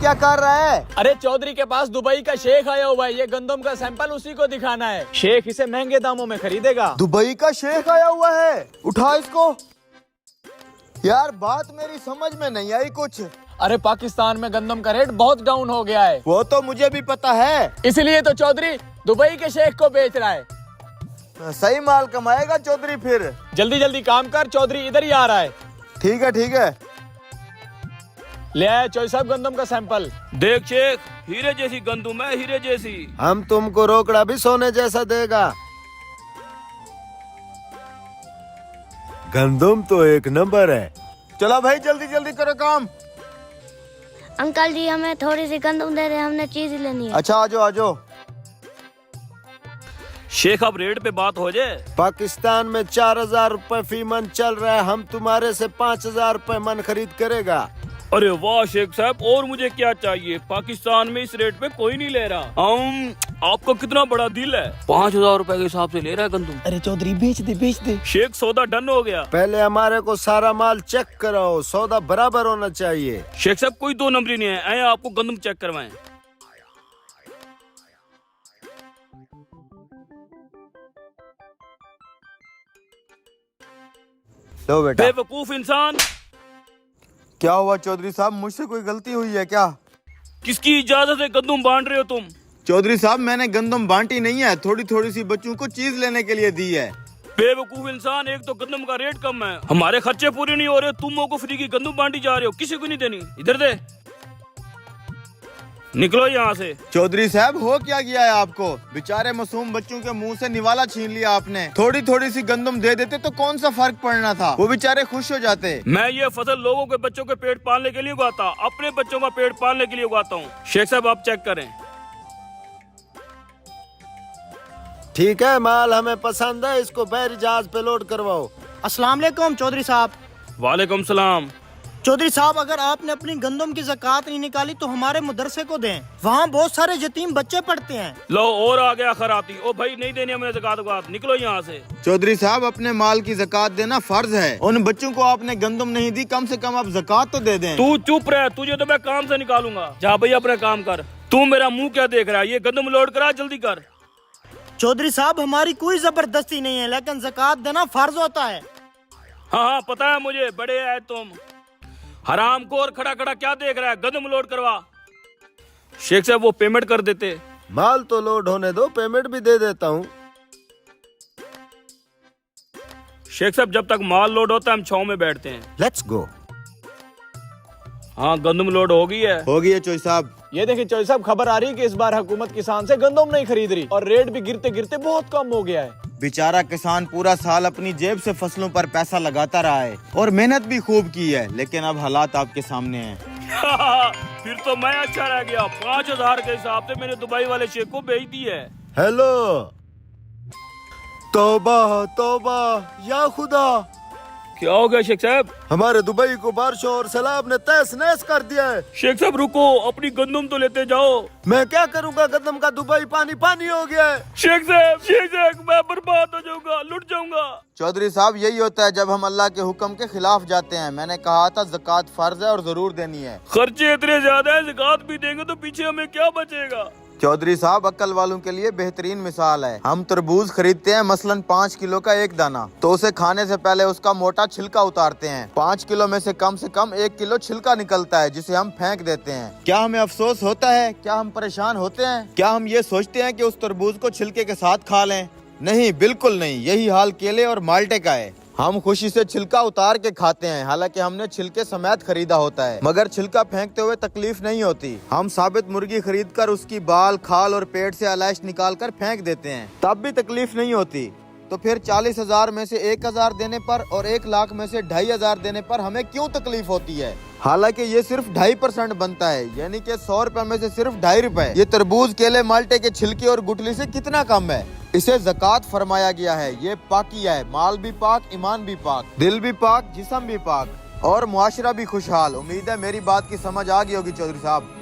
क्या कर रहा है? अरे चौधरी के पास दुबई का शेख आया हुआ है, ये गंदम का सैंपल उसी को दिखाना है। शेख इसे महंगे दामों में खरीदेगा। दुबई का शेख आया हुआ है, उठा इसको। यार बात मेरी समझ में नहीं आई कुछ। अरे पाकिस्तान में गंदम का रेट बहुत डाउन हो गया है। वो तो मुझे भी पता है, इसलिए तो चौधरी दुबई के शेख को बेच रहा है। सही माल कमाएगा चौधरी फिर। जल्दी जल्दी काम कर, चौधरी इधर ही आ रहा है। ठीक है ठीक है। ले आए चौधरी साहब गंदम का सैंपल। देख शेख, हीरे जैसी गंदम है, हीरे जैसी। हम तुमको रोकड़ा भी सोने जैसा देगा। गंदम तो एक नंबर है। चलो भाई जल्दी जल्दी करो काम। अंकल जी हमें थोड़ी सी गंदम दे रहे, हमने चीज लेनी है। अच्छा आजो आजो। शेख अब रेट पे बात हो जाए। पाकिस्तान में 4000 रुपए फी मन चल रहा है, हम तुम्हारे से 5000 रुपए मन खरीद करेगा। अरे वाह शेख साहब, और मुझे क्या चाहिए। पाकिस्तान में इस रेट पे कोई नहीं ले रहा। आपका कितना बड़ा दिल है, 5000 रुपए के हिसाब से ले रहा है गंदम। अरे चौधरी बेच दे। शेख सौदा डन हो गया। पहले हमारे को सारा माल चेक कराओ, सौदा बराबर होना चाहिए। शेख साहब कोई दो नंबरी नहीं है, आए आपको गंदम चेक करवाएं। लो बेटा। बेवकूफ इंसान, क्या हुआ चौधरी साहब, मुझसे कोई गलती हुई है क्या? किसकी इजाजत से गंदम बांट रहे हो तुम? चौधरी साहब मैंने गंदम बांटी नहीं है, थोड़ी थोड़ी सी बच्चों को चीज लेने के लिए दी है। बेवकूफ इंसान, एक तो गंदम का रेट कम है, हमारे खर्चे पूरे नहीं हो रहे, तुम लोगों को फ्री की गंदम बांटी जा रहे हो। किसी को नहीं देनी, इधर दे, निकलो यहाँ से। चौधरी साहब हो क्या गया है आपको? बेचारे मासूम बच्चों के मुंह से निवाला छीन लिया आपने। थोड़ी थोड़ी सी गंदम दे देते तो कौन सा फर्क पड़ना था, वो बेचारे खुश हो जाते। मैं ये फसल लोगों के बच्चों के पेट पालने के लिए उगाता, अपने बच्चों का पेट पालने के लिए उगाता हूँ। शेख साहब आप चेक करें। ठीक है, माल हमें पसंद है, इसको बहरी जहाज पे लोड करवाओ। अस्सलाम वालेकुम चौधरी साहब। वालेकुम सलाम। चौधरी साहब अगर आपने अपनी गंदम की ज़कात नहीं निकाली तो हमारे मदरसे को दें, वहाँ बहुत सारे यतीम बच्चे पढ़ते हैं। लो और आ गया खराती। ओ भाई नहीं देनी हमें ज़कात वकात, निकलो यहाँ से। चौधरी साहब अपने माल की ज़कात देना फर्ज है, उन बच्चों को आपने गंदम नहीं दी, कम से कम आप ज़कात तो दे दें। तू चुप रह, तुझे तो मैं काम से निकालूंगा। जा भाई अपना काम कर। तू मेरा मुंह क्या देख रहा है, ये गंदम लोड करा, जल्दी कर। चौधरी साहब हमारी कोई जबरदस्ती नहीं है, लेकिन ज़कात देना फर्ज होता है। हाँ पता है मुझे, बड़े है तुम। हराम को और खड़ा खड़ा क्या देख रहा है, गंदम लोड करवा। शेख साहब वो पेमेंट कर देते। माल तो लोड होने दो, पेमेंट भी दे देता हूँ। शेख साहब जब तक माल लोड होता है हम छाव में बैठते हैं। Let's go. हाँ गंदम लोड हो गई है। हो गई है चौधरी साहब। ये देखिए चौधरी साहब, खबर आ रही है कि इस बार हुकूमत किसान से गंदम नहीं खरीद रही और रेट भी गिरते गिरते बहुत कम हो गया है। बेचारा किसान पूरा साल अपनी जेब से फसलों पर पैसा लगाता रहा है और मेहनत भी खूब की है, लेकिन अब हालात आपके सामने हैं। फिर तो मैं अच्छा रह गया। 5000 के हिसाब से मैंने दुबई वाले शेख को बेच दी है। हेलो, तौबा तौबा या खुदा। क्या हो गया शेख साहब? हमारे दुबई को बारिशों और सैलाब ने तहस नहस कर दिया है। शेख साहब रुको, अपनी गंदम तो लेते जाओ। मैं क्या करूंगा, गंदम का दुबई पानी पानी हो गया है। शेख साहब मैं बर्बाद हो जाऊंगा, लुट जाऊंगा। चौधरी साहब यही होता है जब हम अल्लाह के हुक्म के खिलाफ जाते हैं। मैंने कहा था ज़कात फर्ज है और जरूर देनी है। खर्चे इतने ज्यादा है, ज़कात भी देंगे तो पीछे हमें क्या बचेगा। चौधरी साहब अक्ल वालों के लिए बेहतरीन मिसाल है। हम तरबूज खरीदते हैं मसलन 5 किलो का एक दाना, तो उसे खाने से पहले उसका मोटा छिलका उतारते हैं। 5 किलो में से कम 1 किलो छिलका निकलता है, जिसे हम फेंक देते हैं। क्या हमें अफसोस होता है? क्या हम परेशान होते हैं? क्या हम ये सोचते हैं कि उस तरबूज को छिलके के साथ खा लें? नहीं, बिल्कुल नहीं। यही हाल केले और माल्टे का है। हम खुशी से छिलका उतार के खाते हैं, हालांकि हमने छिलके समेत खरीदा होता है, मगर छिलका फेंकते हुए तकलीफ नहीं होती। हम साबित मुर्गी खरीद कर उसकी बाल, खाल और पेट से आलाइश निकाल कर फेंक देते हैं, तब भी तकलीफ नहीं होती। तो फिर 40,000 में से 1,000 देने पर और 1 लाख में से 2,500 देने पर हमें क्यों तकलीफ होती है? हालांकि ये सिर्फ 2.5% बनता है, यानी कि 100 रुपए में से सिर्फ 2.5 रुपए। ये तरबूज, केले, माल्टे के छिलके और गुठली से कितना कम है। इसे ज़कात फरमाया गया है। ये पाकिया है, माल भी पाक, ईमान भी पाक, दिल भी पाक, जिस्म भी पाक और मुआशरा भी खुशहाल। उम्मीद है मेरी बात की समझ आ गई होगी चौधरी साहब।